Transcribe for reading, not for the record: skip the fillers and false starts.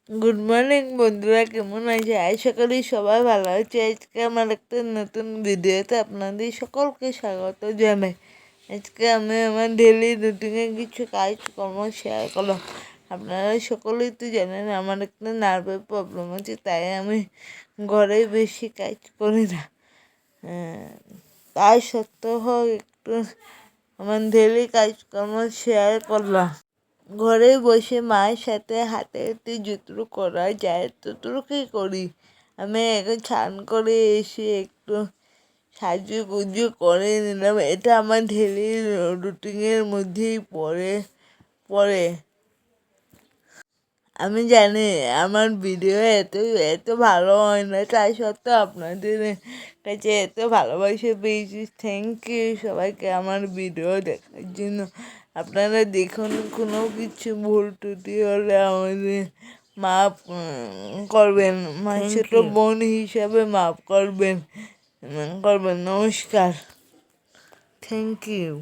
Good morning বন্ধুরা, কেমন আছে? আশা করি সবাই ভালো আছে। আজকে আমার একটা নতুন ভিডিওতে আপনাদের সকলকে স্বাগত জানাই। আজকে আমি আমার ডেলি রুটিনে কিছু কাজকর্ম শেয়ার করলাম। আপনারা সকলেই তো জানেন আমার একটা নার্ভের প্রবলেম আছে, তাই আমি ঘরে বেশি কাজ করি না। তাই সত্ত্বেও একটু আমার ডেলি কাজকর্ম শেয়ার করলাম। ঘরে বসে মায়ের সাথে হাতে হাতে যতটুকু করা যায় ততটুকুই করি। আমি এখন স্নান করে এসে একটু সাজুগুজু করে নিলাম। এটা আমার ডেলি রুটিনের মধ্যেই পড়ে। আমি জানি আমার ভিডিও এত ভালো হয় না, তাই সত্ত্বেও আপনাদের কাছে এত ভালোবাসা পেয়েছি। থ্যাংক ইউ সবাইকে আমার ভিডিও দেখার জন্য। আপনারা দেখুন, কোনো কিছু ভুল ত্রুটি হলে আমাদের মাফ করবেন, ছোটো বোন হিসাবে মাফ করবেন। নমস্কার, থ্যাংক ইউ।